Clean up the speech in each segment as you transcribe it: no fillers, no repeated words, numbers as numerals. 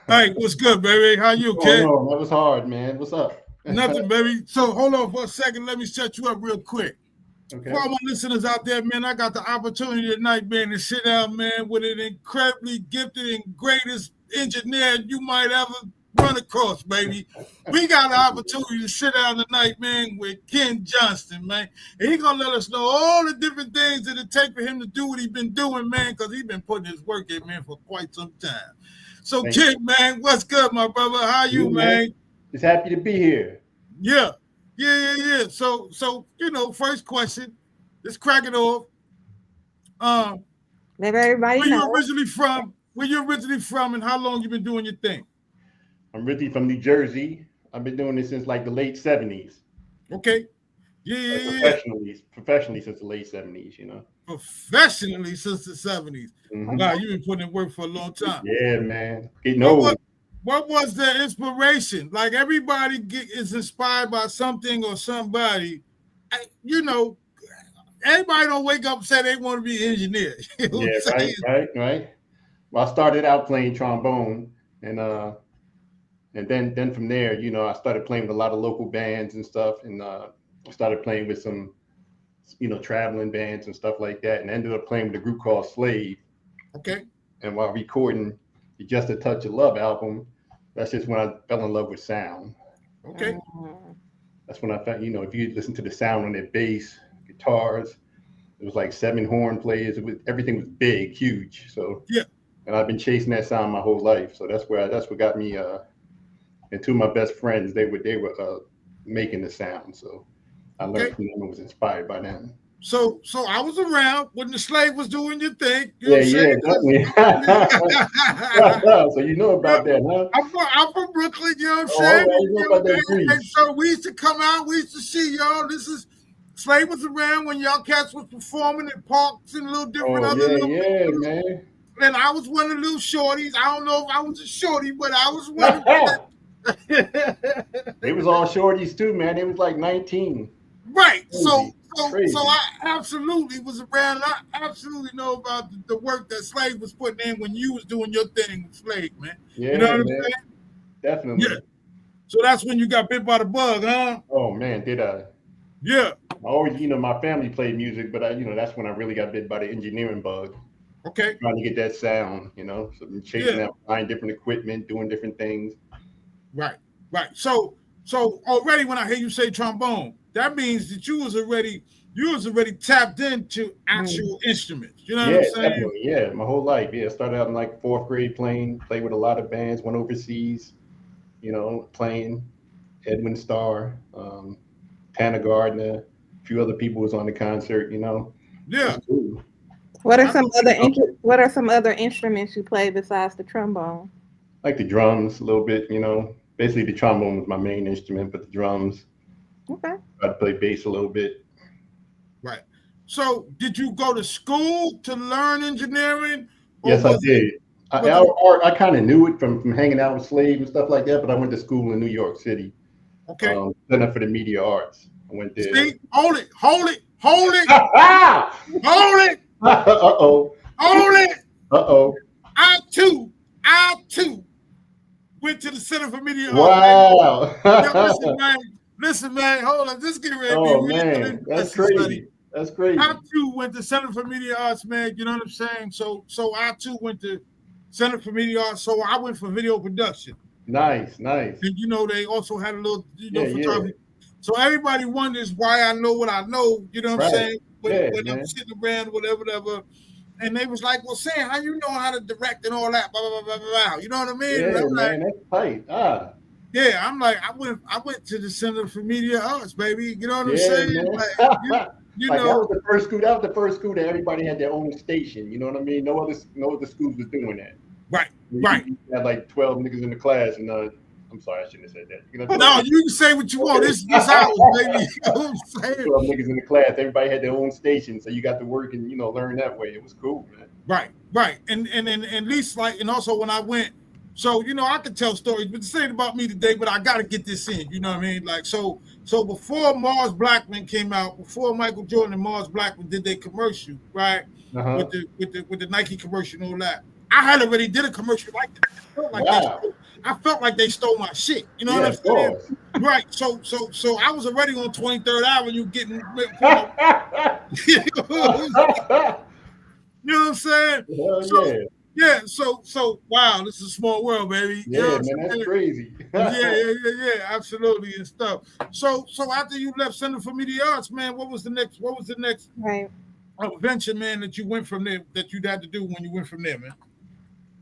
Hey, what's good, baby? How you, Oh kid? no, that was hard, man. What's up? Nothing, baby. So hold on for a second. Let me set you up real quick. For Okay. all my listeners out there, man, I got the opportunity tonight, man, to sit down, man, with an incredibly gifted and greatest engineer you might ever run across, baby. We got the opportunity to sit down tonight, man, with Ken Johnston, man. And he gonna let us know all the different things that it take for him to do what he's been doing, man, because he's been putting his work in, man, for quite some time. So, Thank Ken, man, what's good, my brother? How you, you, man. man? Just happy to be here. Yeah, yeah. So first question, let's crack it off. Um, Let everybody where you know. originally from? Where you originally from, and how long you been doing your thing? I'm originally from New Jersey. I've been doing this since like the late '70s. Okay, yeah, Like yeah, yeah. professionally since the late '70s. Professionally since the '70s. Hmm. Wow, you've been putting in work for a long time. Yeah, man. Getting What was old. what was the inspiration? Like everybody is inspired by something or somebody. You know, everybody don't wake up and say they want to be an engineer. You know what Yeah, I'm saying? right. Well, I started out playing trombone, and then from there, I started playing with a lot of local bands and stuff, and I started playing with some traveling bands and stuff like that, and ended up playing with a group called Slave. Okay. And while recording the Just a Touch of Love album, that's just when I fell in love with sound. Okay. Mhm. That's when I found, if you listen to the sound on their bass, guitars, it was like seven horn players. Everything was big, huge. So, Yeah. and I've been chasing that sound my whole life. So that's what got me. And two of my best friends, they were making the sound. So I learned Okay. from them and was inspired by them. So I was around when the slave was doing your thing. You know Yeah, what I'm yeah, saying? definitely. So you know Yeah, about that, huh? I'm from Brooklyn. You know what I'm Oh, all saying? right. And, You know about that and grease. so we used to come out. We used to see y'all. This is slave was around when y'all cats was performing in parks and little different Oh other yeah, little. yeah, man. And I was one of the little shorties. I don't know if I was a shorty, but I was one of them. They was all shorties too, man. They was like 19. Right. So Crazy, so crazy. I absolutely was around. I absolutely know about the work that Slave was putting in when you was doing your thing with Slave, man. You know Yeah, what I'm man. saying? Yeah. Definitely. So that's when you got bit by the bug, huh? Oh man, did I? Yeah. I always, my family played music, but that's when I really got bit by the engineering bug, Okay. trying to get that sound. So I'm chasing Yeah. out, buying different equipment, doing different things. Right. Right. So already when I hear you say trombone, that means that you was already tapped into Mhm. actual instruments. You know what Yeah, I'm saying? definitely. Yeah, my whole life. Yeah, started out in like fourth grade played with a lot of bands, went overseas, playing. Edwin Starr, Tanner Gardner, a few other people was on the concert. It was Yeah. cool. What are I some know. other what are some other instruments you play besides the trombone? Like the drums a little bit. Basically the trombone was my main instrument, but the drums, Okay. I play bass a little bit. Right. So did you go to school to learn engineering, or Yes, I was it did. I was it I kind of knew it from hanging out with Slave and stuff like that, but I went to school in New York City, okay? Center for the Media Arts. I went there. See, hold it, uh hold it, oh. hold it. Uh-oh. I too went to the Center for Media Arts, baby. Wow. Yo, listen, man, hold on. This is getting ready to be Oh real man, that's interesting study. crazy. That's I crazy. too went to Center for Media Arts, man. You know what I'm saying? So I too went to Center for Media Arts. So I went for video production. Nice, nice. And they also had a little, Yeah, yeah. photography. So everybody wonders why I know what I know, you know what I'm Right. saying? When Yeah, when I'm man. sitting around, whatever. And they was like, well, Sam, how you know how to direct and all that, blah, blah, blah, blah, blah. You know what I mean? And Yeah, I'm like, man. That's tight. Ah, yeah, I'm like, I went to the Center for Media Arts, baby. You know what I'm yeah, saying? man. Like, you Like that know, was the first school. That was the first school that everybody had their own station. You know what I mean? No other schools was doing that. right, You right. had like 12 niggas in the class, and I'm sorry, I shouldn't have said that. No, you can say what you want. Okay. This ours, baby. You know what I'm saying? 12 niggas in the class. Everybody had their own station, so you got to work and learn that way. It was cool, man. Right. And at least like, and also when I went, so I could tell stories, but this ain't about me today, but I gotta get this in, you know what I mean? Like so before Mars Blackman came out, before Michael Jordan and Mars Blackman did their commercial, right? Uh With huh. the Nike commercial and all that. I had already did a commercial like that. I felt like they stole my shit. You know what I'm saying? Right. So I was already on 23rd Avenue getting. You know what I'm saying? So wow, this is a small world, baby. Yeah, you know man, that's crazy. yeah, absolutely and stuff. So after you left Center for Media Arts, man, what was the next venture, man, that you went from there that you had to do when you went from there, man?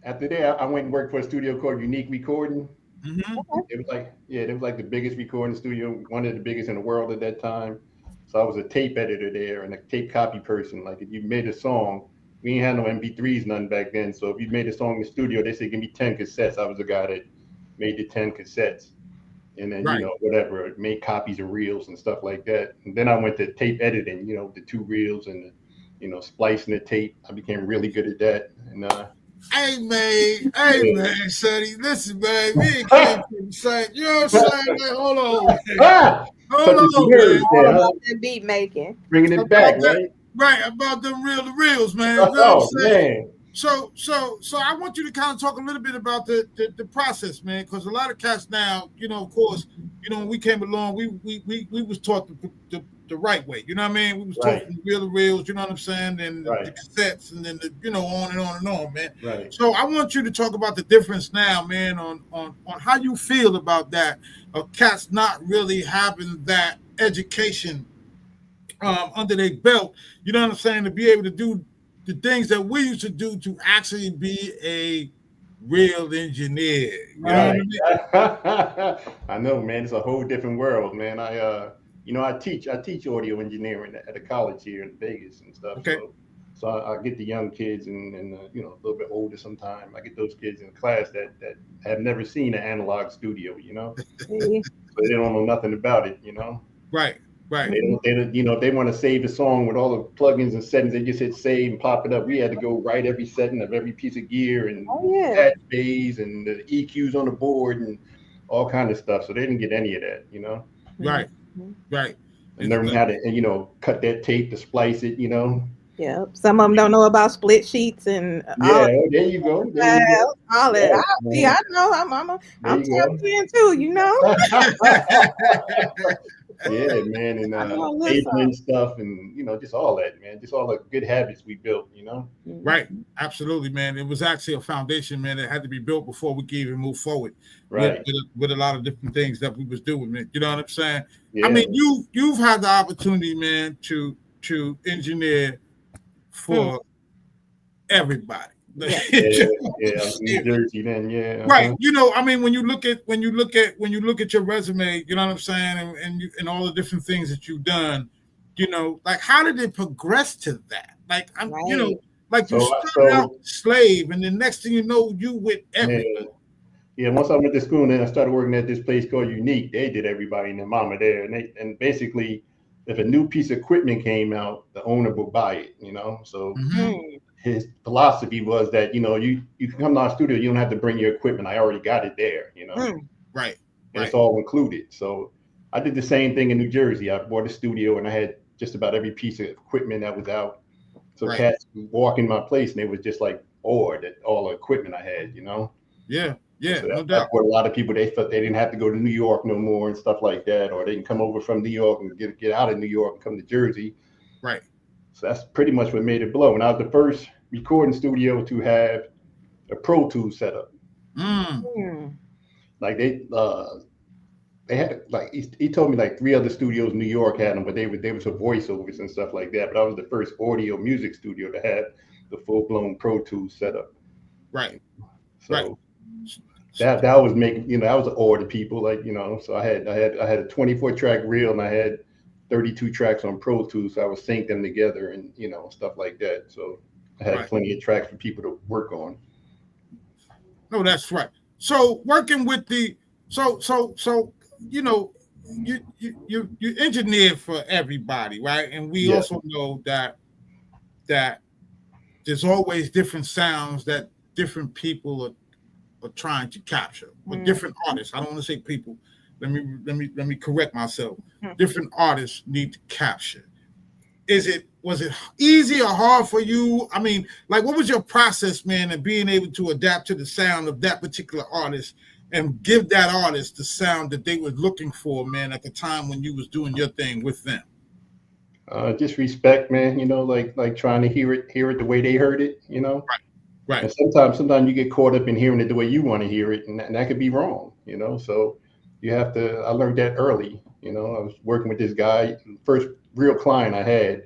After that, I went and worked for a studio called Unique Recording. Mm-hmm. It was like the biggest recording studio, one of the biggest in the world at that time. So I was a tape editor there and a tape copy person. Like if you made a song, we ain't had no MP3s, none back then. So if you made a song in the studio, they said, give me 10 cassettes. I was the guy that made the 10 cassettes. And then, whatever, made copies of reels and stuff like that. And then I went to tape editing, the 2 reels and, splicing the tape. I became really good at that. And, Hey man, Sonny, listen, man, we ain't came from the same. You know what I'm saying? Man, hold on, man. Hold on, man. All about that beat making, bringing it back, right? Right, about them reels, man. You know what I'm saying? Man. So I want you to kind of talk a little bit about the process, man, because a lot of cats now, of course, when we came along, we was taught the right way. You know what I mean? We was taught from the reels, you know what I'm saying, and the cassettes, and then on and on and on, man. Right. So I want you to talk about the difference now, man, on how you feel about that, of cats not really having that education under their belt. You know what I'm saying? To be able to do the things that we used to do to actually be a real engineer. You know what I mean? I know, man. It's a whole different world, man. I teach audio engineering at a college here in Vegas and stuff. Okay. So I get the young kids and a little bit older sometime. I get those kids in class that have never seen an analog studio, so they don't know nothing about it, Right. They if they want to save a song with all the plugins and settings, they just hit save and pop it up. We had to go write every setting of every piece of gear and patch bays and the EQs on the board and all kind of stuff. So they didn't get any of that, Right. And learn how to, cut that tape to splice it, Yeah, some of them don't know about split sheets and there you go. All that. I know. I'm tapped in too, Yeah, man, and apron stuff, and just all that, man, just all the good habits we built, Right, absolutely, man. It was actually a foundation, man, that had to be built before we could even move forward. Right. With a lot of different things that we was doing, man. You know what I'm saying? Yeah. I mean, you've had the opportunity, man, to engineer for everybody. New Jersey, then, Right. I mean, when you look at your resume, you know what I'm saying, and all the different things that you've done, like how did it progress to that? Like you started out slave, and the next thing you know, you with everything. Yeah, once I went to school, and then I started working at this place called Unique. They did everybody and their mama there, and basically, if a new piece of equipment came out, the owner would buy it. So. Mm-hmm. His philosophy was that, you can come to our studio, you don't have to bring your equipment. I already got it there, Right. And it's all included. So I did the same thing in New Jersey. I bought a studio and I had just about every piece of equipment that was out. So cats would walk in my place and they was just like awed at all the equipment I had, Yeah, so no doubt. A lot of people, they thought they didn't have to go to New York no more and stuff like that, or they can come over from New York and get out of New York and come to Jersey. Right. So that's pretty much what made it blow. And I was the first recording studio to have a Pro Tools setup. Like they had, like he told me like 3 other studios in New York had them, but they was for voiceovers and stuff like that. But I was the first audio music studio to have the full blown Pro Tools setup. Right. So that was making, that was an order to people, like, so I had a 24 track reel and I had 32 tracks on Pro Tools, so I would sync them together and stuff like that. So I had plenty of tracks for people to work on. No, that's right. So working with the you engineer for everybody, right? And we also know that there's always different sounds that different people are trying to capture, or different artists. I don't want to say people. Let me correct myself. Different artists need to capture. Is it was it easy or hard for you? I mean, like, what was your process, man, in being able to adapt to the sound of that particular artist and give that artist the sound that they were looking for, man, at the time when you was doing your thing with them? Just respect, man. Like trying to hear it the way they heard it. Right. And sometimes you get caught up in hearing it the way you want to hear it, and that could be wrong. So you have to. I learned that early. I was working with this guy, first real client I had,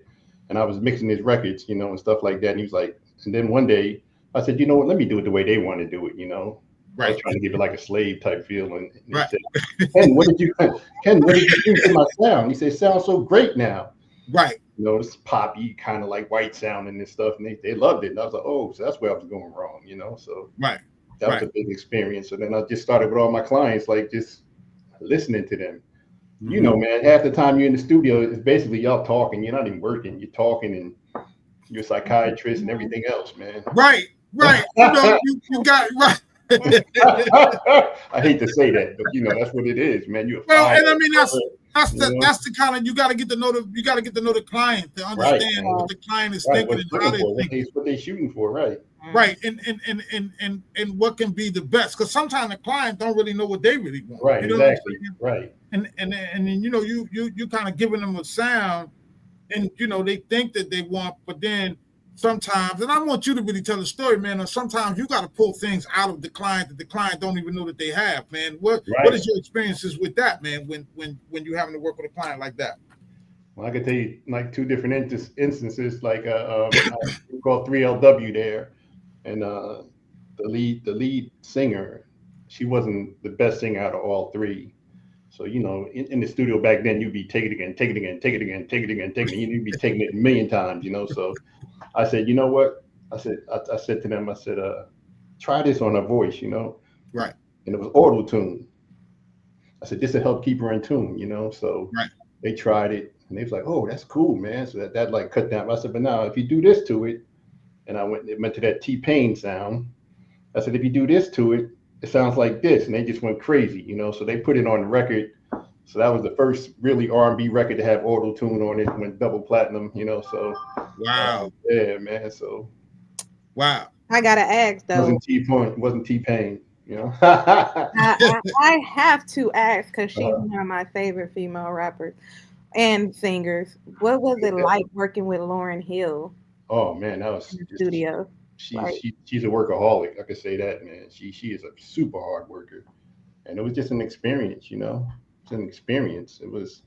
and I was mixing his records, and stuff like that. And he was like, and then one day I said, you know what? Let me do it the way they want to do it. I was trying to give it like a slave type feeling. And he said, Ken, what did you do to my sound? He said, it sounds so great now. Right. This poppy kind of like white sounding and stuff, and they loved it. And I was like, oh, so that's where I was going wrong, So right. That was a big experience. So then I just started with all my clients, like just listening to them. Mm-hmm. Man, half the time you're in the studio, it's basically y'all talking. You're not even working. You're talking, and you're a psychiatrist and everything else, man. Right. You got right. I hate to say that, but that's what it is, man. And I mean that's the kind of, you got to get to know the client to understand what the client is thinking and how they think. What they're shooting for, right? Right, and what can be the best, because sometimes the client don't really know what they really want. Right, exactly. Right. And then you kind of giving them a sound, and they think that they want, but then sometimes, and I want you to really tell the story, man. Or sometimes you got to pull things out of the client that the client don't even know that they have, man. What is your experiences with that, man? When you're having to work with a client like that? Well, I could tell you like two different instances. Like we called 3LW there, and the lead singer, she wasn't the best singer out of all three. So in the studio back then, you'd be take it again, you'd be taking it a million times, So I said, you know what? I said to them, try this on her voice, Right. And it was auto tune. I said, this will help keep her in tune, So they tried it, and they was like, oh, that's cool, man. So that like cut down. I said, but now if you do this to it, and it went to that T-Pain sound. I said, if you do this to it, it sounds like this, and they just went crazy, So they put it on the record. So that was the first really R&B record to have auto tune on it. Went double platinum, So wow, yeah, man. So wow. I gotta ask though. Wasn't T-Pain, I have to ask, because she's one of my favorite female rappers and singers. What was it like working with Lauryn Hill? Oh man, that was in the studio. She's a workaholic. I could say that, man. She is a super hard worker, and it was just an experience, It's an experience. It was.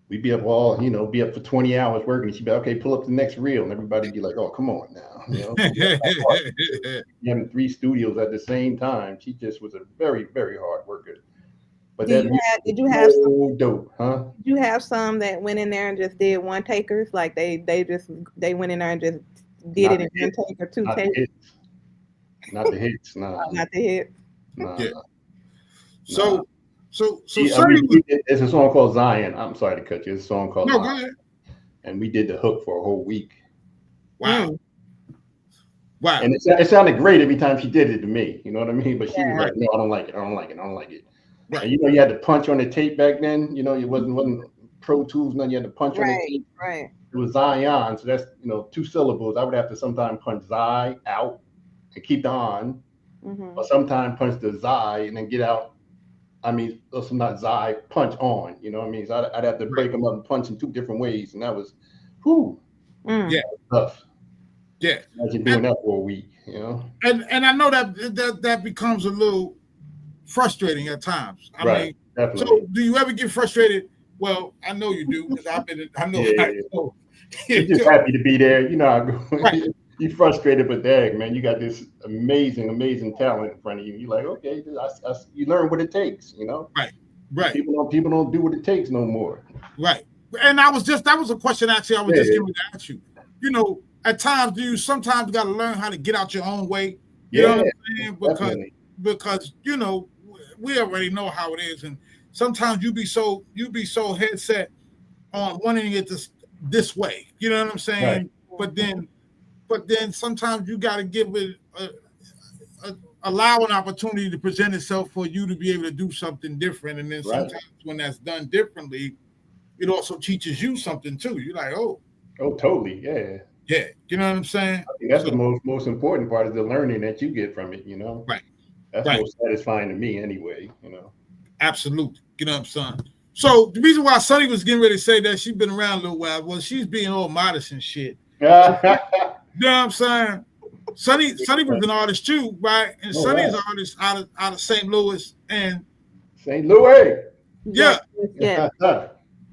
We'd be up for 20 hours working, and she'd be like, okay, pull up the next reel, and everybody'd be like, oh, come on now, having 3 studios at the same time. She just was a very, very hard worker. But did you have so dope, huh? Did you have some that went in there and just did one takers, like they went in there and just did it in one take or 2 takes? Not the hits, no. Not the hits. No. Yeah. No. So it's a song called Zion. I'm sorry to cut you. It's a song called Zion. Go ahead. And we did the hook for a whole week. Wow. Wow. And it sounded great every time she did it to me. You know what I mean? But she was like, no, I don't like it. Right. And you had to punch on the tape back then. It wasn't Pro Tools, nothing. You had to punch on the tape. Right. It was Zion. So that's 2 syllables. I would have to sometimes punch Zi out and keep the on. Mm-hmm. Or sometimes punch the Zi and then get out. I mean, also not Zi, punch on, you know what I mean? So I'd have to break them up and punch in 2 different ways. And that was, yeah, tough. Yeah. Imagine doing that for a week, And I know that becomes a little frustrating at times. I mean, definitely. So do you ever get frustrated? Well, I know you do, because I know. You're just happy to be there. Right. You're frustrated, but dang, man, you got this amazing talent in front of you. You're like, okay, you learn what it takes, Right. People don't do what it takes no more. Right. And that was a question actually I was just going to ask you. At times, you sometimes got to learn how to get out your own way? You know what I'm saying? Because we already know how it is, and sometimes you be so head set on wanting it this way. You know what I'm saying? Right. But then sometimes you got to give it allow an opportunity to present itself for you to be able to do something different. And then sometimes when that's done differently, it also teaches you something too. You're like, oh, Oh, totally. Yeah. Yeah, you know what I'm saying? I think that's So, the most important part is the learning that you get from it, you know. right, That's right, most satisfying to me anyway, you know. absolutely. You know what I'm saying? So the reason why Sonny was getting ready to say that she's been around a little while was she's being all modest and shit. You know what I'm saying? Sonny was an artist too, right? And All Sonny's right. an artist out of St. Louis, and St. Louis. Yes, yeah, yes.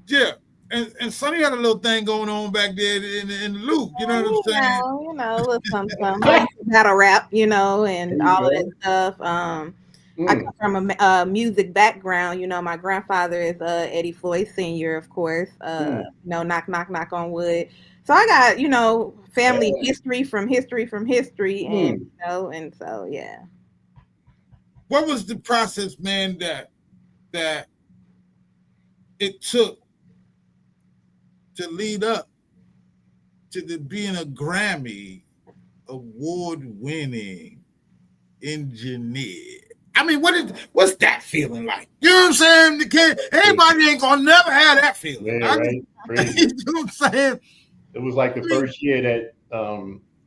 yeah. And Sonny had a little thing going on back there in the loop. You know what I'm saying? A little something, something. I used to battle rap, and There you all of go. that stuff. I come from a music background. My grandfather is Eddie Floyd Sr., of course. Mm. Knock, knock, knock on wood. So I got, family Yeah. history from history, and Mm. and so yeah. What was the process, man, that it took to lead up to being a Grammy award-winning engineer? I mean, what's that feeling like? You know what I'm saying? Everybody ain't gonna never have that feeling. Yeah, right. Crazy. You know what I'm saying? It was like the I mean, first year that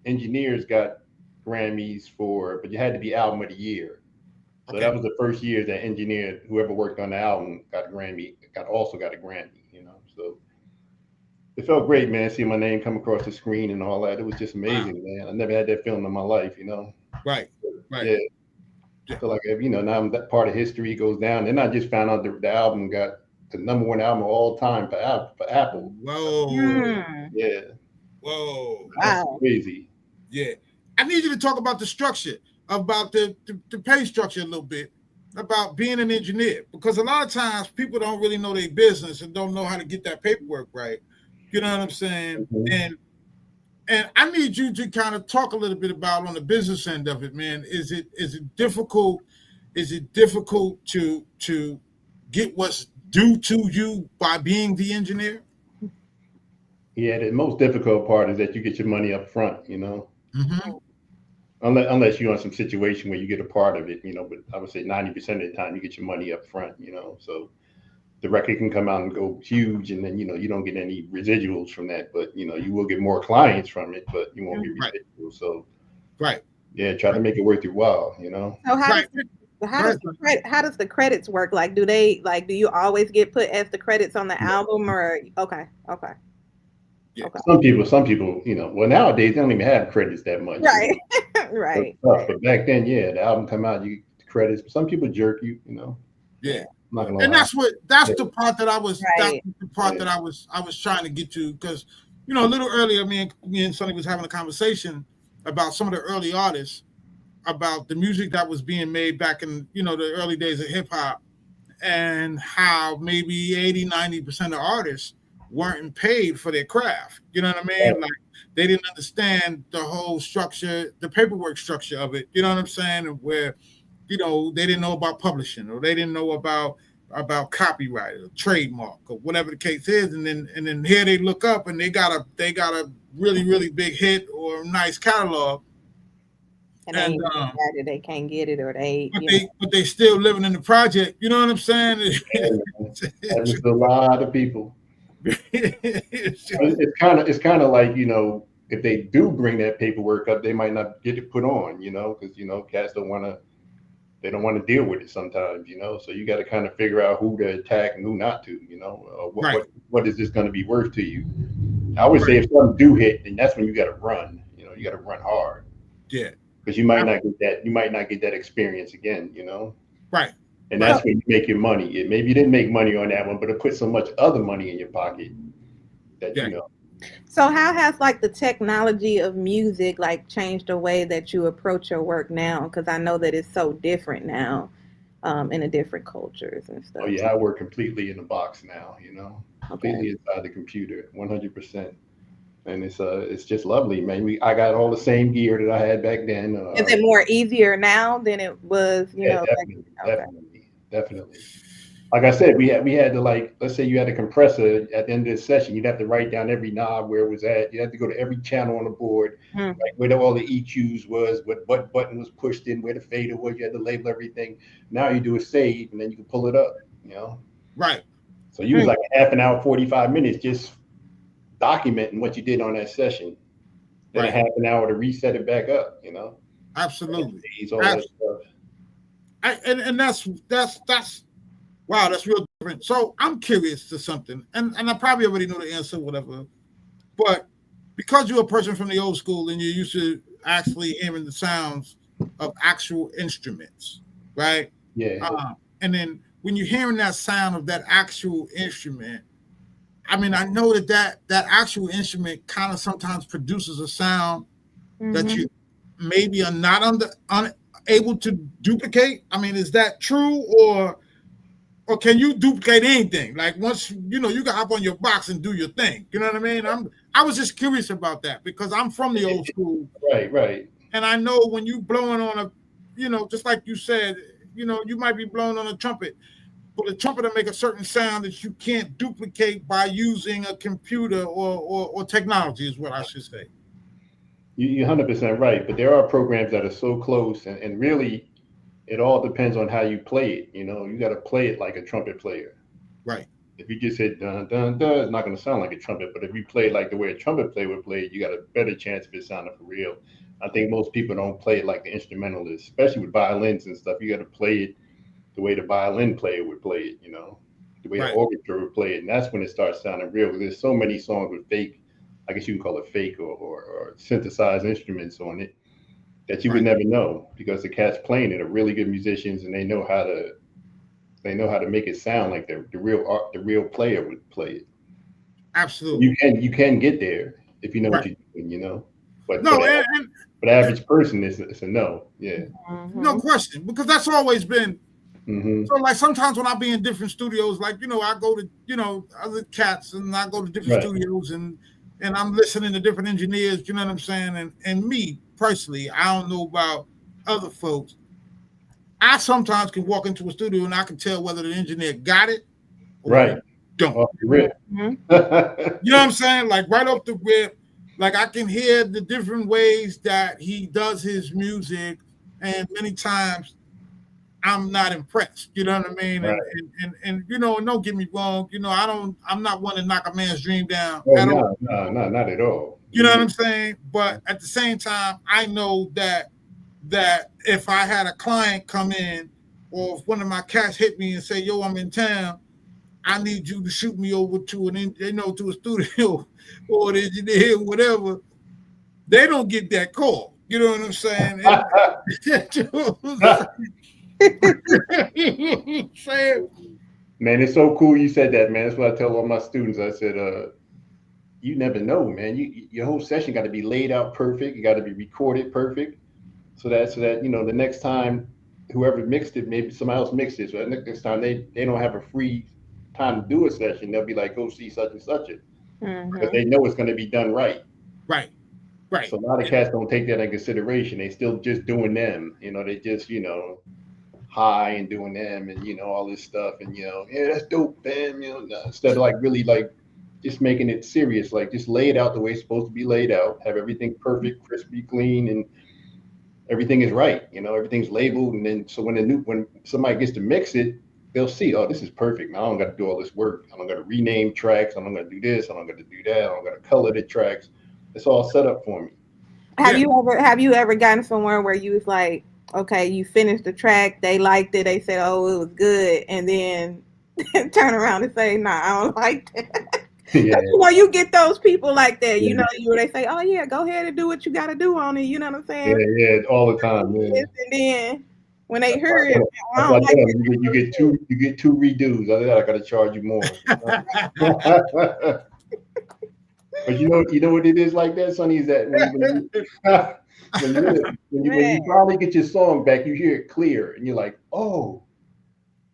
engineers got Grammys for, but you had to be album of the year. So that okay. was the first year that engineer, whoever worked on the album, got a Grammy, also got a Grammy, you know. So it felt great, man, seeing my name come across the screen and all that. It was just Wow. amazing, man. I never had that feeling in my life, you know. Right. Right. Yeah. I Yeah. feel like, now that part of history goes down. Then I just found out the album got the #1 album of all time for Apple. Whoa. Hmm. Yeah, Whoa. that's Wow. crazy. Yeah. I need you to talk about the structure, about the pay structure a little bit, about being an engineer. Because a lot of times people don't really know their business and don't know how to get that paperwork right. You know what I'm saying? Mhm. And I need you to kind of talk a little bit about on the business end of it, man. Is it difficult? Is it difficult to get what's due to you by being the engineer? Yeah, the most difficult part is that you get your money up front, you know. Mm-hmm. Unless you're in some situation where you get a part of it, you know. But I would say 90% of the time you get your money up front, you know. So the record can come out and go huge, and then you don't get any residuals from that. But you will get more clients from it, but you won't get Right. residuals. So Right. yeah, try to Right. make it worth your while, you know. So Right. how does the credits work? Like, do you always get put as the credits on the album, or okay, Yeah. okay, Some people, well nowadays they don't even have credits that much. right, So it's right, tough. But back then, yeah, the album come out, you get the credits. But some people jerk you, Yeah. I'm not gonna And lie. that's Yeah, the part that right. I was trying to get to, because a little earlier me and Sonny was having a conversation about some of the early artists, about the music that was being made back in the early days of hip hop, and how maybe 80-90% of artists weren't paid for their craft. You know what I right. mean? Like, they didn't understand the whole structure, the paperwork structure of it. You know what I'm saying? And where they didn't know about publishing, or they didn't know about copyright or trademark or whatever the case is, and then here they look up and they got a really really big hit or a nice catalog, And and they can't get it, or they, but they still living in the project. You know what I'm saying? Yeah, man. Happens to a lot of people. It's kind of like if they do bring that paperwork up, they might not get it put on, because cats they don't want to deal with it sometimes, So you got to kind of figure out who to attack and who not to, what Right. what is this going to be worth to you? I would Right. say if something do hit, then that's when you got to run. You got to run hard Yeah. because you might not get that. You might not get that experience again, Right. And Right. that's when you make your money. Maybe you didn't make money on that one, but it put so much other money in your pocket that Yeah. So how has like the technology of music like changed the way that you approach your work now? Because I know that it's so different now, in the different cultures and Oh stuff. yeah, I work completely in the box now. Okay. Completely inside the computer, 100%. And it's just lovely, man. I got all the same gear that I had back then. Is it more easier now than it was, Yeah, back? Okay. definitely. Like I said, we had to, like, let's say you had a compressor at the end of the session, you'd have to write down every knob where it was at. You had to go to every channel on the board, Hmm. like where all the EQs was, what button was pushed in, where the fader was. You had to label everything. Now you do a save and then you can pull it up. Right. So you was like a half an hour, 45 minutes just documenting what you did on that session. Then Right. a half an hour to reset it back up, you know. Absolutely. All that stuff. And that's wow, that's real different. So I'm curious to something, and I probably already know the answer, whatever. But because you're a person from the old school and you're used to actually hearing the sounds of actual instruments, right? Yeah. And then when you're hearing that sound of that actual instrument, I mean, I know that actual instrument kind of sometimes produces a sound that you maybe are not unable to duplicate. I mean, is that true, or can you duplicate anything? Like once you can hop on your box and do your thing. You know what I mean? I was just curious about that because I'm from the old school. Right. And I know when you blowing on a, just like you said, you might be blowing on a trumpet, but a trumpet will make a certain sound that you can't duplicate by using a computer or technology is what I should say. You're 100% right, but there are programs that are so close, and really, it all depends on how you play it. You got to play it like a trumpet player. Right. If you just hit dun dun dun, it's not going to sound like a trumpet. But if you play it like the way a trumpet player would play it, you got a better chance of it sounding for real. I think most people don't play it like the instrumentalist, especially with violins and stuff. You got to play it the way the violin player would play it. The way the orchestra would play it, and that's when it starts sounding real. Because there's so many songs with fake, I guess you can call it fake or synthesized instruments on it that you would never know, because the cats playing it are really good musicians and they know how to make it sound like the real player would play it. Absolutely. You can get there if you know what you're doing, But no, for the average person, it's a no. Yeah. No question, because that's always been. So like sometimes when I be in different studios, like I go to other cats and I go to different studios and I'm listening to different engineers. You know what I'm saying? And me personally, I don't know about other folks. I sometimes can walk into a studio and I can tell whether the engineer got it or don't. Off the rip. You know what I'm saying? Like right off the rip, like I can hear the different ways that he does his music, and many times I'm not impressed. You know what I mean? Right. And don't get me wrong. I'm not one to knock a man's dream down. No, not at all. You know what I'm saying? But at the same time, I know that if I had a client come in, or if one of my cats hit me and say, "Yo, I'm in town, I need you to shoot me over to to a studio or an engineer, whatever," they don't get that call. You know what I'm saying? Man, it's so cool you said that, man. That's what I tell all my students. I said, you never know, man. Your whole session got to be laid out perfect. You got to be recorded perfect, so that the next time whoever mixed it, maybe somebody else mixed it. So next time they don't have a free time to do a session, they'll be like, go see such and such it, because they know it's going to be done right. Right. So a lot of cats don't take that in consideration. They still just doing them. They just high and doing them and all this stuff and yeah, that's dope, man. Instead of like really like just making it serious, like just lay it out the way it's supposed to be laid out, have everything perfect, crispy, clean, and everything is right. Everything's labeled, and then so when somebody gets to mix it, they'll see, oh, this is perfect. Man, I don't got to do all this work. I don't got to rename tracks. I don't got to do this. I don't got to do that. I don't got to color the tracks. It's all set up for me. Have you ever gotten somewhere where you was like, okay, you finished the track, they liked it, they said, oh, it was good, and then turn around and say, nah, I don't like that. Yeah. You get those people like that, they say, oh yeah, go ahead and do what you got to do on it. You know what I'm saying? Yeah, all the time. Yeah. And then when they heard it, you get two redos. Other than that, I got to charge you more. But you know what it is like that, Sonny, is that when you finally get your song back, you hear it clear, and you're like, oh,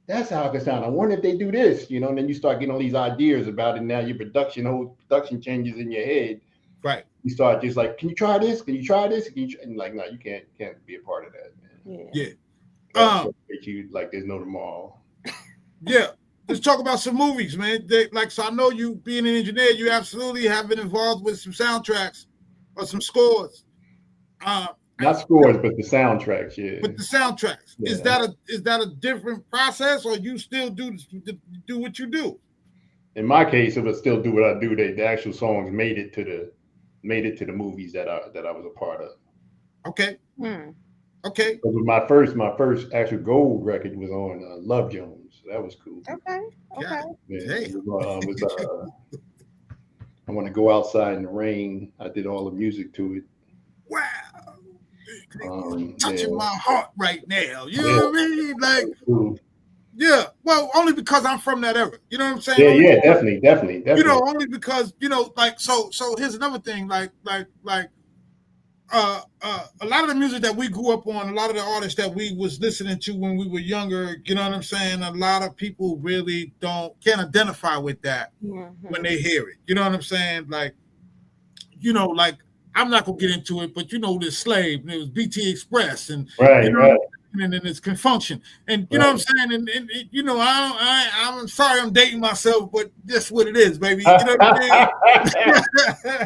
that's how it can sound. I wonder if they do this, and then you start getting all these ideas about it. Now your whole production changes in your head. Right. You start just like, can you try this? Can you try this? And like, no, you can't be a part of that, man. Yeah. You like there's no tomorrow. Yeah. Let's talk about some movies, man. So I know you being an engineer, you absolutely have been involved with some soundtracks or some scores. Not scores, but the soundtracks, yeah. But the soundtracks. Yeah. Is that a different process, or you still do what you do? in my case, it would still do what I do. The actual songs made it to the movies that I was a part of. Okay. Hmm. Okay. My first actual gold record was on Love Jones. That was cool. Okay. Okay. Yeah, it was, I want to go outside in the rain. I did all the music to it. Wow. Touching yeah. my heart right now. You know what I mean? Like, Cool. yeah. Well, only because I'm from that era. You know what I'm saying? Yeah, only yeah, because, definitely. You know, only because, you know, like, so here's another thing. A lot of the music that we grew up on, a lot of the artists that we was listening to when we were younger, you know what I'm saying? A lot of people really can't identify with that when they hear it. You know what I'm saying? Like, you know, like, I'm not gonna get into it, but you know, this Slave, and it was BT Express, and right, you know, right. and it's Confunction, and you know what I'm saying, and you know, I'm sorry I'm dating myself, but that's what it is, baby. You know what I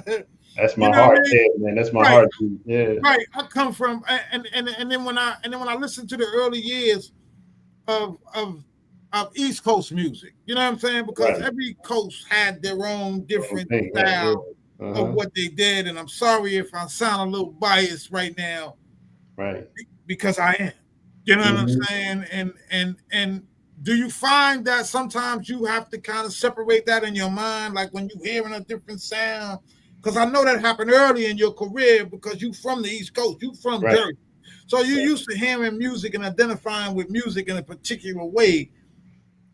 mean? That's my You know heart, what I mean? man. That's my Right. heart, dude. Yeah. Right. I come from, and then when I listen to the early years of East Coast music, you know what I'm saying? Because every coast had their own different style of what they did, and I'm sorry if I sound a little biased right now, right? Because I am. You know what I'm saying? And do you find that sometimes you have to kind of separate that in your mind, like when you're hearing a different sound? Because I know that happened early in your career because you from the East Coast, you from Jersey. So you used to hearing music and identifying with music in a particular way.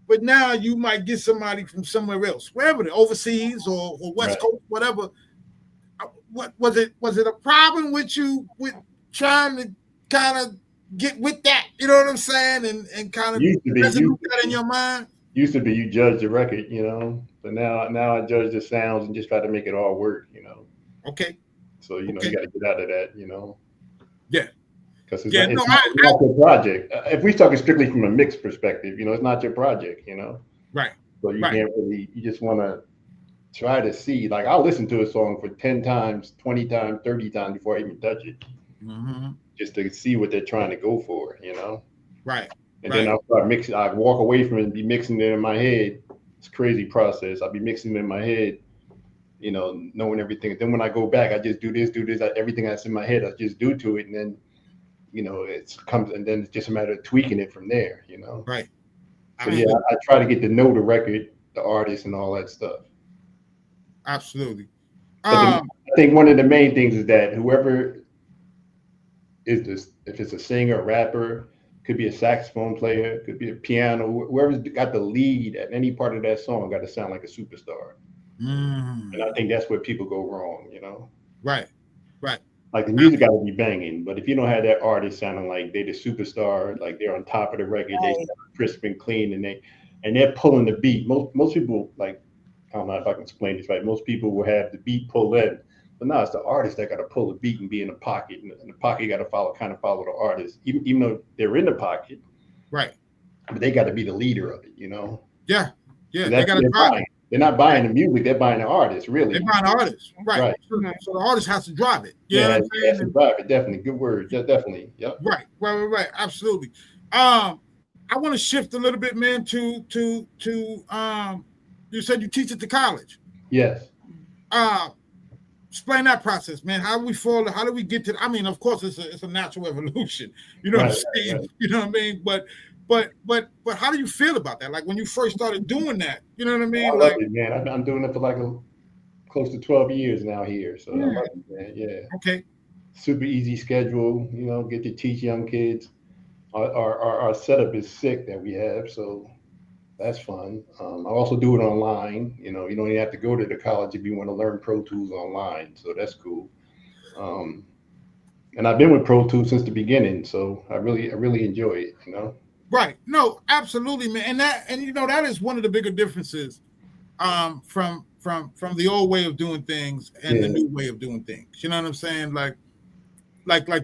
But now you might get somebody from somewhere else, wherever, overseas or West Coast, whatever. What was it? Was it a problem with you with trying to kind of get with that? You know what I'm saying? And kind of resolute that in your mind? Used to be you judge the record, you know. But now I judge the sounds and just try to make it all work, you know. Okay. So you know you got to get out of that, you know. Yeah. Because it's not your project. If we're talking strictly from a mix perspective, you know, it's not your project, you know. Right. So you can't really. You just want to try to see. Like I'll listen to a song for 10 times, 20 times, 30 times before I even touch it, just to see what they're trying to go for, you know. Right. And then I'll start mixing. I walk away from it and be mixing it in my head. It's a crazy process. I'll be mixing it in my head, you know, knowing everything. And then when I go back, I just do this. Everything that's in my head, I just do to it. And then, you know, and then it's just a matter of tweaking it from there, you know. Right. So I try to get to know the record, the artist, and all that stuff. Absolutely. I think one of the main things is that whoever is this, if it's a singer, a rapper, could be a saxophone player, could be a piano, whoever's got the lead at any part of that song got to sound like a superstar. And I think that's where people go wrong, you know. Right. Like the music got to be banging, but if you don't have that artist sounding like they're the superstar, like they're on top of the record, they sound crisp and clean, and they're pulling the beat. Most people, like, I don't know if I can explain this right. Most people will have the beat pull in, but now it's the artist that got to pull the beat and be in the pocket, and the pocket got to follow the artist, even though they're in the pocket. Right. But they got to be the leader of it, you know. Yeah. So they got to drive. They're not buying the music; they're buying the artist. Really, they're buying the artist. Right. So the artist has to drive it. You know what I'm saying? Has to drive it. Definitely, good word. Yeah, definitely. Yep. Right. Absolutely. I want to shift a little bit, man. To you said you teach at the college. Yes. Explain that process, man. How do we fall? How do we get to? I mean, of course, it's a natural evolution. You know what I'm saying? Right. You know what I mean? But how do you feel about that? Like when you first started doing that, you know what I mean? I love it, man. I'm doing it for like close to 12 years now here. So I love it, man. Yeah. Okay. Super easy schedule, you know, get to teach young kids. Our setup is sick that we have, so that's fun. I also do it online. You know, you don't even have to go to the college if you want to learn Pro Tools online. So that's cool. And I've been with Pro Tools since the beginning, so I really enjoy it, you know. Right. No, absolutely, man. And you know, that is one of the bigger differences from the old way of doing things and the new way of doing things. You know what I'm saying? Like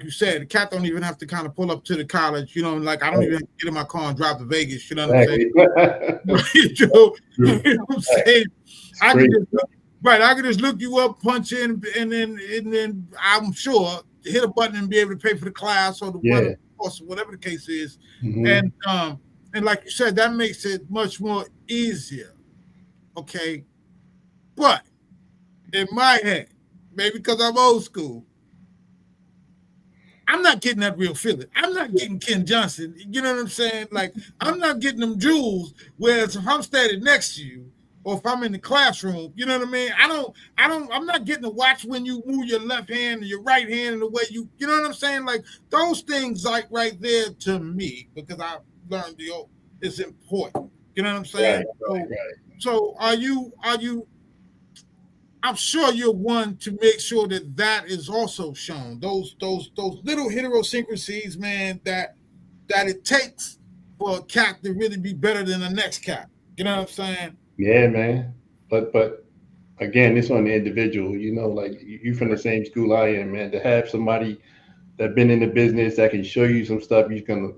you said, the cat don't even have to kind of pull up to the college, you know, like I don't even have to get in my car and drive to Vegas, you know what I'm saying? You know what I'm saying? I can just look you up, punch in, and then I'm sure hit a button and be able to pay for the class or the weather course, whatever the case is. And like you said, that makes it much more easier Okay, but in my head, maybe because I'm old school, I'm not getting that real feeling. I'm not getting Ken Johnson. You know what I'm saying? Like, I'm not getting them jewels. Whereas if I'm standing next to you, or if I'm in the classroom, you know what I mean? I'm not getting to watch when you move your left hand and your right hand and the way you know what I'm saying? Like, those things, like, right there to me, because I learned it's important. You know what I'm saying? Right. So are you? I'm sure you're one to make sure that is also shown. Those little idiosyncrasies, man, that it takes for a cat to really be better than the next cat. You know what I'm saying? Yeah, man. But again, it's on the individual. You know, like you from the same school I am, man. To have somebody that been in the business that can show you some stuff, you're gonna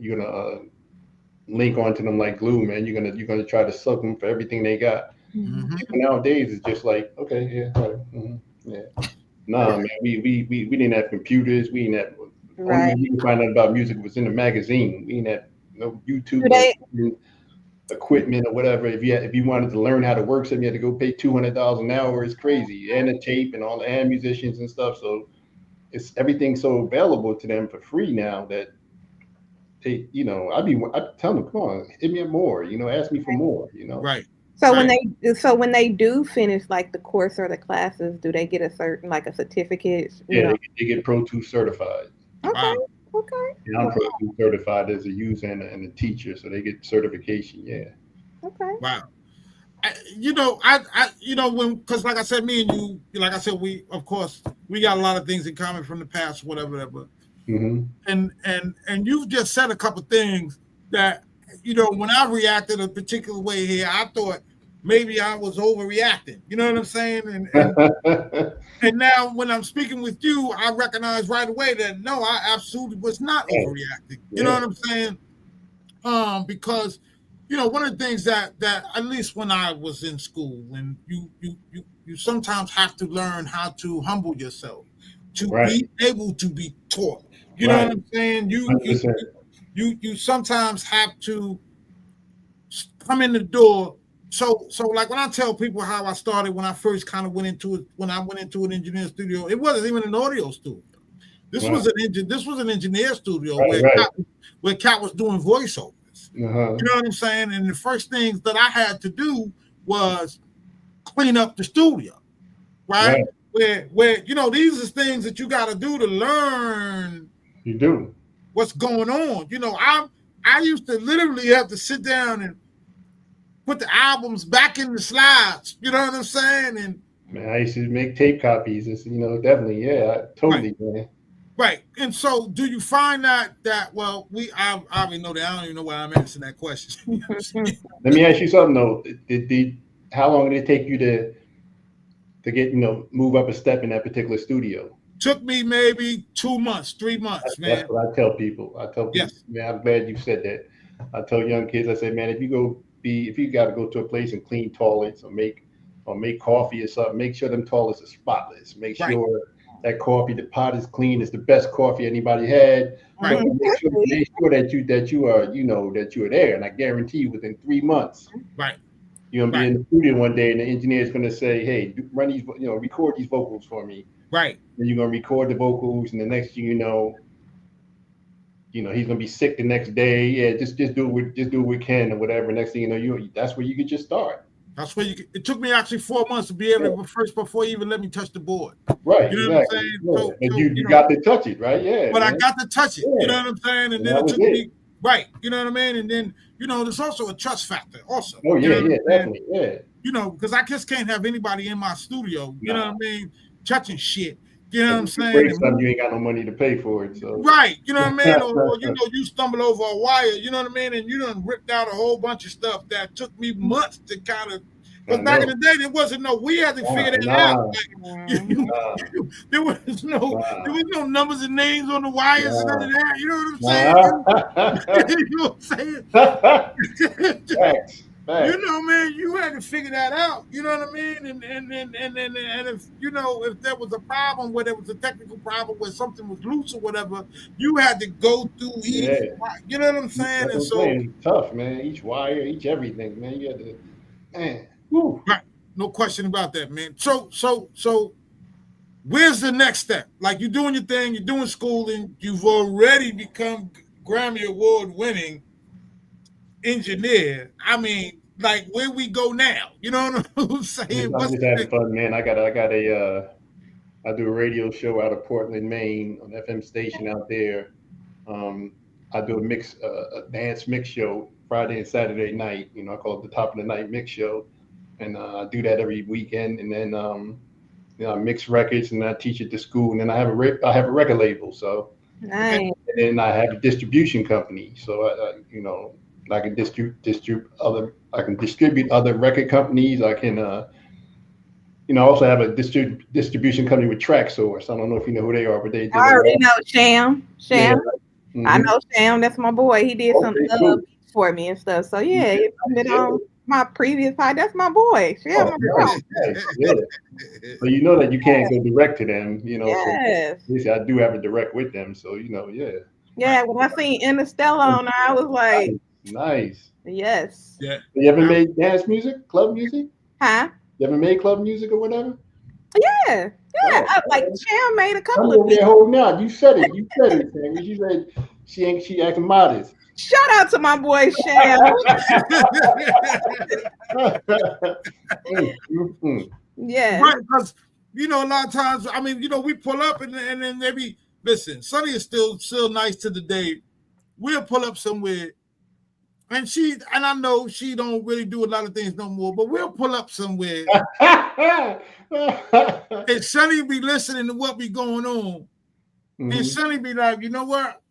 link onto them like glue, man. You're gonna try to suck them for everything they got. Mm-hmm. People nowadays is just like, okay, yeah, right, yeah. Nah, man, we didn't have computers. We didn't have. Right. Only you find out about music was in the magazine. We didn't have no YouTube equipment or whatever. If you wanted to learn how to work something, you had to go pay $200 an hour. It's crazy, and a tape and all the hand musicians and stuff. So it's everything so available to them for free now that they, I tell them, come on, hit me up more. Ask me for more. Right. So Right. when they do finish like the course or the classes, do they get a certain like a certificate? Yeah, they get Pro Tools certified. Okay. Wow. Okay. And I'm Pro Tools certified as a user and a teacher, so they get certification. Yeah. Okay. Wow. Because like I said, me and you, like I said, we got a lot of things in common from the past, whatever. Mm-hmm. And you've just said a couple things that, when I reacted a particular way here, I thought maybe I was overreacting. You know what I'm saying? And now when I'm speaking with you, I recognize right away that no, I absolutely was not overreacting. You know what I'm saying? Because one of the things that at least when I was in school, and you sometimes have to learn how to humble yourself to be able to be taught. You know what I'm saying? You sometimes have to come in the door. So like when I tell people how I started, when I first kind of went into it, when I went into an engineer studio, it wasn't even an audio studio. This was an engineer studio where Cat was doing voiceovers. You know what I'm saying? And the first things that I had to do was clean up the studio, right? Where these are things that you got to do to learn. You do what's going on. I used to literally have to sit down and put the albums back in the slides. You know what I'm saying? And man, I used to make tape copies. It's, definitely, yeah, totally, man. Right. And so do you find that well, I already know that. I don't even know why I'm answering that question. Let me ask you something though. How long did it take you to get, move up a step in that particular studio? Took me maybe 2 months, 3 months, man. That's what I tell people. Yes. Man, I'm glad you said that. I tell young kids, I say, man, if you got to go to a place and clean toilets or make coffee or something, make sure them toilets are spotless. Make sure that coffee, the pot is clean. It's the best coffee anybody had. Right. Make sure that you are there. And I guarantee you, within 3 months, right, you're gonna be in the studio one day, and the engineer is gonna say, "Hey, run these, record these vocals for me." Right. And you're gonna record the vocals, and the next thing you know, he's gonna be sick the next day. Yeah, just do it with Ken or whatever. Next thing you know, that's where you could just start. That's where it took me actually 4 months to be able to first before he even let me touch the board. Right. You know exactly. what I'm saying? Yeah. And you got to touch it, right? Yeah. But man. I got to touch it. Yeah. You know what I'm saying? And then it took me right. You know what I mean? And then there's also a trust factor also. Oh yeah, definitely. Yeah. Because I just can't have anybody in my studio. You know what I mean? Touching shit. You know what I'm saying? Break something, you ain't got no money to pay for it. So right, you know what I mean? Or you stumble over a wire, you know what I mean? And you done ripped out a whole bunch of stuff that took me months to kind of. Because back in the day, there wasn't we had to figure that out. There was no numbers and names on the wires and none of that. You know what I'm saying? You know what I'm saying? Facts. Man, you had to figure that out. You know what I mean? And if if there was a problem, where there was a technical problem, where something was loose or whatever, you had to go through each. You know what I'm saying? That's and so it's tough, man. Each wire, each everything, man. You had to, man. Whew. Right. No question about that, man. So where's the next step? Like, you're doing your thing, you're doing schooling, you've already become Grammy Award winning engineer. I mean, like, where we go now? You know what I'm saying? I'm just having fun, man. I do a radio show out of Portland, Maine, on FM station out there. I do a dance mix show Friday and Saturday night. I call it the top of the night mix show, and I do that every weekend. And then I mix records and I teach at the school. And then I have a record label. So Nice. and then I have a distribution company. So I can distribute other record companies. I can also have a distribution company with Track Source. I don't know if you know who they are, but they. I already know Sham. Yeah. Mm-hmm. I know Sham. That's my boy. He did some beats for me and stuff. So yeah, it's been on my previous pod. That's my boy. Sham. Yeah. So you know that you can't go direct to them. Yes. So I do have a direct with them. So yeah. Yeah. When I seen Interstellar on there, I was like, nice. Yes. Yeah. You ever made dance music, club music? Huh? You ever made club music or whatever? Yeah. Like Sham made a couple I'm of beats. holding out. You said it, Sammy. You said she acting modest. Shout out to my boy Sham. Yeah. Right, because a lot of times, I mean, we pull up and then they be, listen, Sonny is still nice to the day. We'll pull up somewhere. And I know she don't really do a lot of things no more, but we'll pull up somewhere. And Sonny be listening to what be going on. Mm-hmm. And Sonny be like, you know what?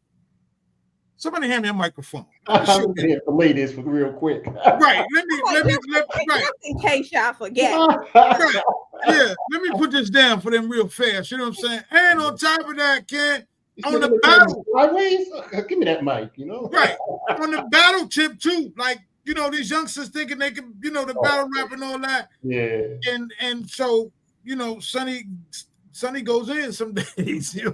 Somebody hand me a microphone. I'm here to lay this real quick. Right. Let me just in case y'all forget. Right. Yeah. Let me put this down for them real fast. You know what I'm saying? And on top of that, Ken, on the battle, give me that mic, Right. On the battle tip too, like, these youngsters thinking they can, the battle rap and all that. Yeah. And so, Sonny goes in some days. You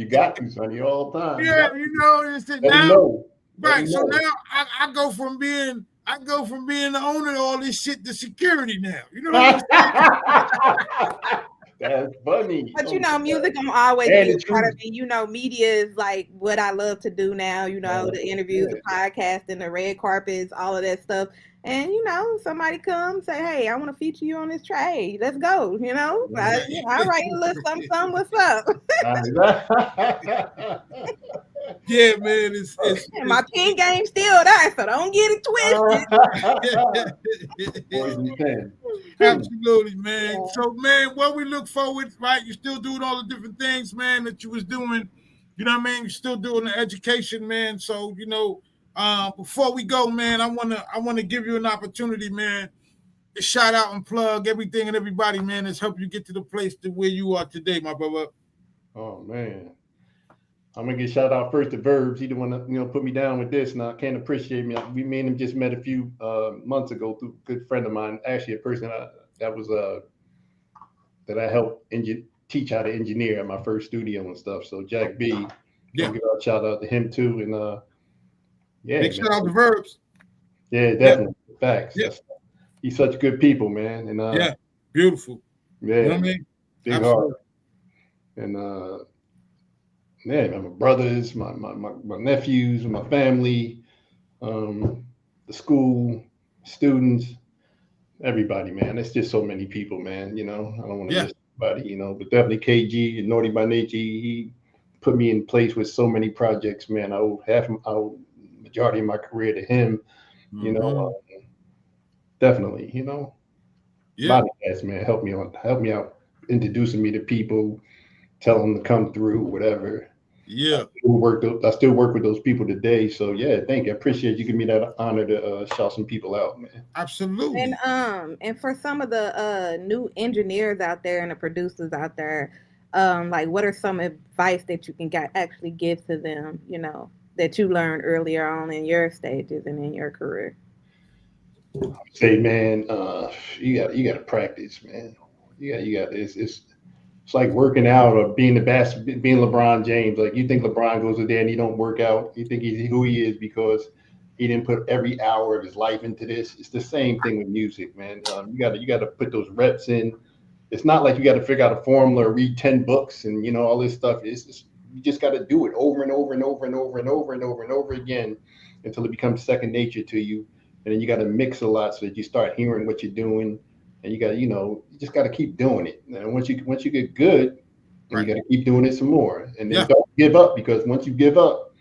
got to, Sonny, all the time. Yeah, it's now. Right. So now I go from being the owner of all this shit to security now. You know what I'm saying? That's funny. But music gonna always be a part of me. Media is like what I love to do now. The interviews, the podcasting, the red carpets, all of that stuff. And somebody comes say, "Hey, I want to feature you on this track. Hey, let's go." I write a little something. What's up? Yeah, man. It's my pen game still there, so don't get it twisted. Absolutely, man. Yeah. So, man, what we look forward, right? You're still doing all the different things, man, that you was doing. You know what I mean? You're still doing the education, man. So, before we go, man, I wanna give you an opportunity, man, to shout out and plug everything and everybody, man, that's helped you get to the place to where you are today, my brother. Oh man. I'm gonna get shout out first to Verbs. He the one that put me down with this, and I can't appreciate me. We me and him just met a few months ago through a good friend of mine, actually a person that I helped teach how to engineer at my first studio and stuff. So Jack B, give a shout out to him too, and big shout out to Verbs. Yeah, definitely. Facts. Yeah. He's such good people, man, and beautiful. Yeah, you know what I mean? Big Absolutely. Heart, and my brothers, my nephews, my family, the school, students, everybody, man. It's just so many people, man. I don't want to miss anybody, but definitely KG and Naughty by Nature. He put me in place with so many projects, man. I owe majority of my career to him. Definitely, podcast, man. Help me out, introducing me to people, tell them to come through, whatever. Yeah, I still work with those people today. So thank you. I appreciate you giving me that honor to shout some people out, man. Absolutely. And for some of the new engineers out there and the producers out there, like what are some advice that you can actually give to them? That you learned earlier on in your stages and in your career. Say, man, you got to practice, man. You got it's like working out or being being LeBron James. Like, you think LeBron goes in there and he don't work out. You think he's who he is because he didn't put every hour of his life into this. It's the same thing with music, man. You gotta put those reps in. It's not like you got to figure out a formula or read 10 books and all this stuff. You just got to do it over and over and over and over and over and over and over again until it becomes second nature to you. And then you got to mix a lot so that you start hearing what you're doing. And you got to, you just got to keep doing it. And once you get good, you got to keep doing it some more. And then don't give up, because once you give up,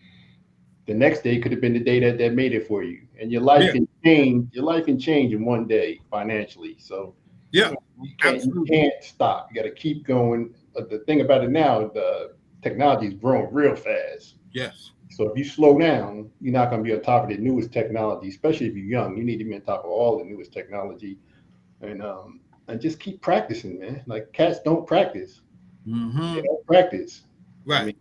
the next day could have been the day that made it for you. And your life can change. Your life can change in one day financially. So you can't stop. You got to keep going. But the thing about it now, the technology is growing real fast. Yes. So if you slow down, you're not going to be on top of the newest technology, especially if you're young. You need to be on top of all the newest technology, and just keep practicing, man. Like, cats don't practice. Mm-hmm. They don't practice. Right.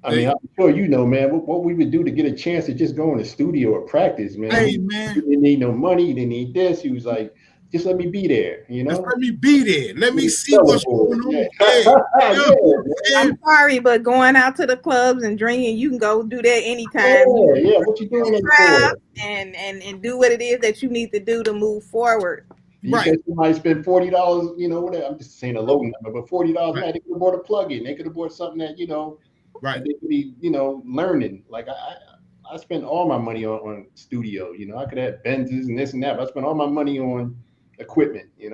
I mean, I'm sure man, what we would do to get a chance to just go in the studio or practice, man. Hey, man. You didn't need no money. You didn't need this. He was like, just let me be there, Just let me be there. Let me see what's going on. I'm sorry, but going out to the clubs and drinking, you can go do that anytime. Yeah. What you doing for? And do what it is that you need to do to move forward. You said somebody spend $40, whatever. I'm just saying a low number, but $40, man, they could have bought a plug-in. They could have bought something that, they could be, learning. Like I spend all my money on studio. I could have Benzes and this and that, but I spent all my money on equipment. Yeah.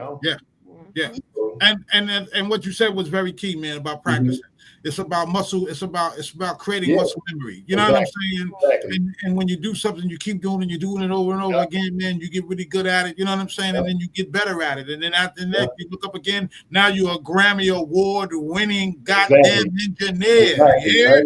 And what you said was very key, man, about practicing. It's about muscle. It's about creating muscle memory. You know what I'm saying? Exactly. And when you do something, you keep doing it, you're doing it over and over again, man, you get really good at it. You know what I'm saying? And then you get better at it. And then after that, you look up again. Now you're a Grammy Award winning goddamn engineer. Exactly, yeah. Right?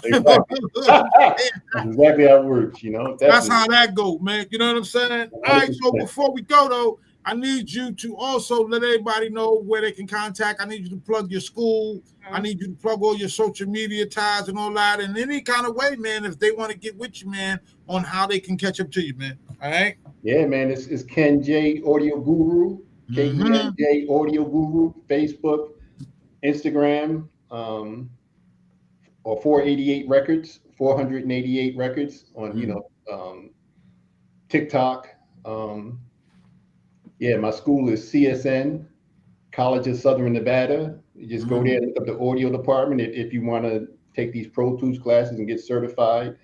Exactly. That's exactly how it works, That's how that goes, man. You know what I'm saying? All right, so before we go, though, I need you to also let everybody know where they can contact. I need you to plug your school. I need you to plug all your social media ties and all that. In any kind of way, man, if they want to get with you, man, on how they can catch up to you, man. All right? Yeah, man. It's Ken J Audio Guru, KENJ Audio Guru, Facebook, Instagram, or 488 Records, 488 Records on, TikTok. My school is CSN, College of Southern Nevada. You just go there and look up the audio department. If you want to take these Pro Tools classes and get certified,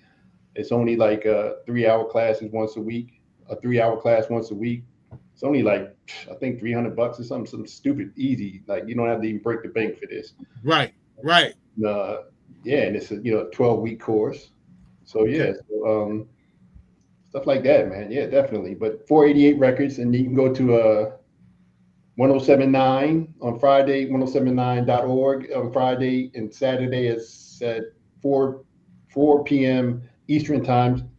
it's only like 3-hour classes once a week, a 3-hour class once a week. It's only like, I think $300 or something stupid, easy. Like, you don't have to even break the bank for this. Right. And it's a 12-week course. So stuff like that, man. Yeah, definitely. But 488 Records, and you can go to 1079 on Friday, 1079.org on Friday, and Saturday is at 4 p.m. Eastern time.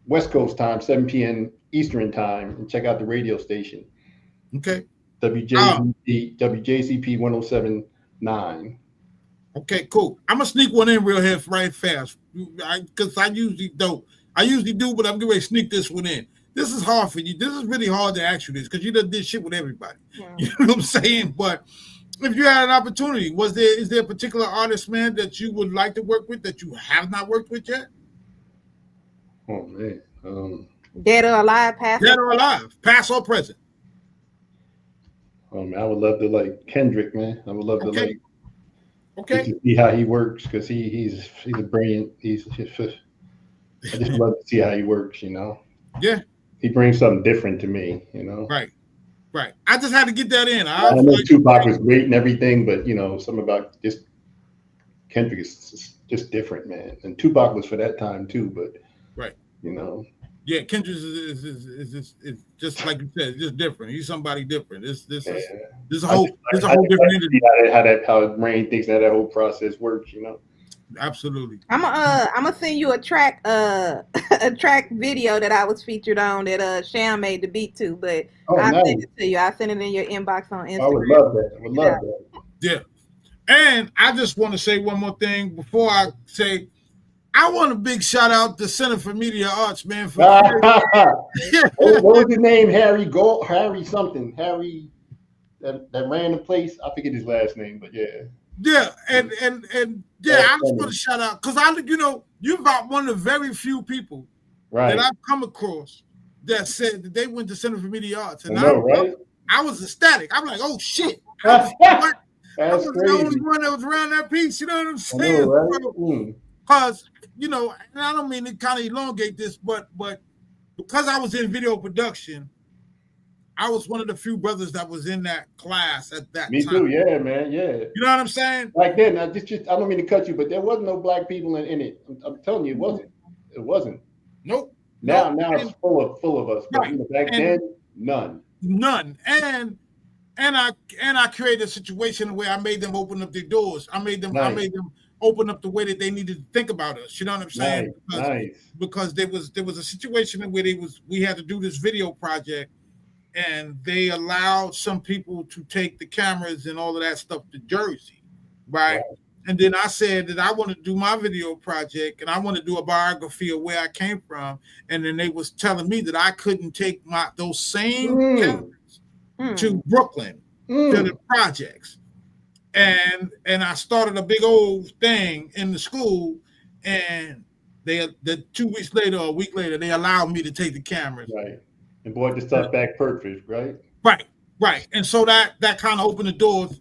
West Coast time, 7 p.m. Eastern time, and check out the radio station. Okay. WJCP 1079. Okay, cool. I'm gonna sneak one in real here right fast, because I usually don't. I usually do, but I'm getting ready to sneak this one in. This is hard for you. This is really hard to ask you this, because you done did shit with everybody. Yeah. You know what I'm saying? But if you had an opportunity, is there a particular artist, man, that you would like to work with that you have not worked with yet? Oh man. Dead or alive, past or present. Oh man, I would love to like Kendrick, man. I would love to like. Okay. To see how he works, because he's a brilliant. I just love to see how he works. Yeah. He brings something different to me. Right. I just had to get that in. I know Tupac was great and everything, but something about just Kendrick is just different, man. And Tupac was for that time too, but Yeah, Kendrick is just like you said, it's just different. He's somebody different. This is a whole different entity. How Rain thinks that whole process works, Absolutely. I'm gonna send you a track video that I was featured on that Sham made the beat to, but I'll send it to you. I'll send it in your inbox on Instagram. I would love that. Yeah. And I just want to say one more thing before I say. I want a big shout out to Center for Media Arts, man. What was his name? Harry something. Harry, that random place. I forget his last name, but yeah. Yeah, and yeah, I just want to shout out because you're about one of the very few people that I've come across that said that they went to Center for Media Arts, and I was ecstatic. I'm like, oh shit, I was the only one that was around that piece. You know what I'm saying? Because and I don't mean to kind of elongate this, but because I was in video production, I was one of the few brothers that was in that class at that time. Me too, yeah, man, yeah. You know what I'm saying? Like then, I don't mean to cut you, but there wasn't no black people in it. I'm telling you, it wasn't. It wasn't. Nope. Now it's full of us. But back then, none. None. And I created a situation where I made them open up their doors. I made them open up the way that they needed to think about us. You know what I'm saying? Because there was a situation where we had to do this video project, and they allowed some people to take the cameras and all of that stuff to Jersey, right? And then I said that I want to do my video project and I want to do a biography of where I came from. And then they was telling me that I couldn't take those same cameras to Brooklyn to the projects. And I started a big old thing in the school, and the 2 weeks later or a week later, they allowed me to take the cameras. Right. And brought the stuff back perfect, right? Right. And so that kind of opened the doors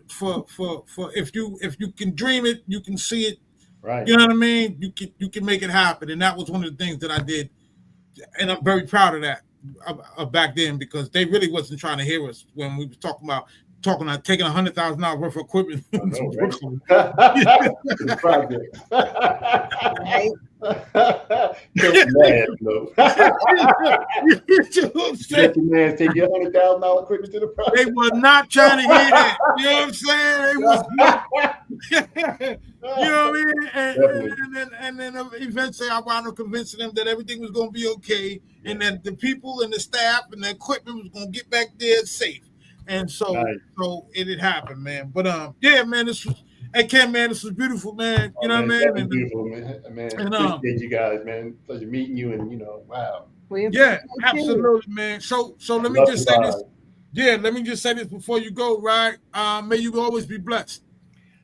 for if you can dream it, you can see it. Right. You know what I mean? You can make it happen. And that was one of the things that I did. And I'm very proud of that back then, because they really wasn't trying to hear us when we was talking about taking $100,000 worth of equipment to Brooklyn. The project. Right. Get your man take your $100,000 equipment to the project. They were not trying to hear that. You know what I'm saying? They was not. You know what I mean? And then eventually I wound up convincing them that everything was going to be okay, and that the people and the staff and the equipment was going to get back there safe. And so it had happened, man. But yeah, man, Ken, man, this was beautiful, man. You know what I mean? Beautiful, man. And appreciate you guys, man. Pleasure meeting you, and wow. Yeah, absolutely, man. So let me just say this. Yeah, let me just say this before you go, right? May you always be blessed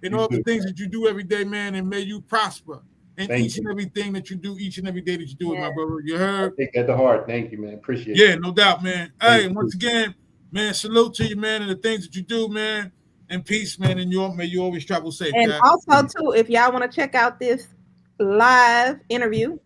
in all the things that you do every day, man, and may you prosper in each and everything that you do, each and every day that you do it, my brother. You heard? I take that to heart. Thank you, man. Appreciate it. Yeah, no doubt, man. Hey, once again, man, salute to you, man, and the things that you do, man. And peace, man, and may you always travel safe. And also, too, if y'all want to check out this live interview,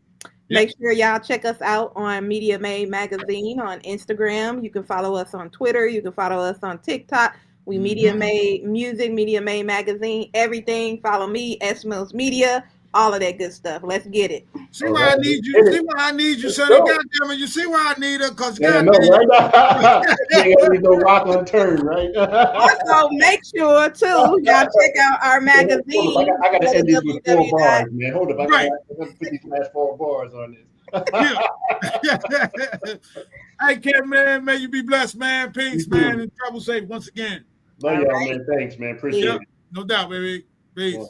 make sure y'all check us out on Media Made Magazine on Instagram. You can follow us on Twitter. You can follow us on TikTok. We Media Made Music, Media Made Magazine, everything. Follow me, S Mills Media, all of that good stuff. Let's get it. See why I need you. See why I need you, Sonny. Goddamn it! You see why I need her? Cause right? You ain't no rock on turn, right? Also, make sure too, y'all check out our magazine. I got to end this with 4 bars, man. Hold up, I got to put these last 4 bars on this. Hey, Ken, man, may you be blessed, man. Peace, man, and travel safe once again. Love y'all, man. Thanks, man. Appreciate it. No doubt, baby. Peace.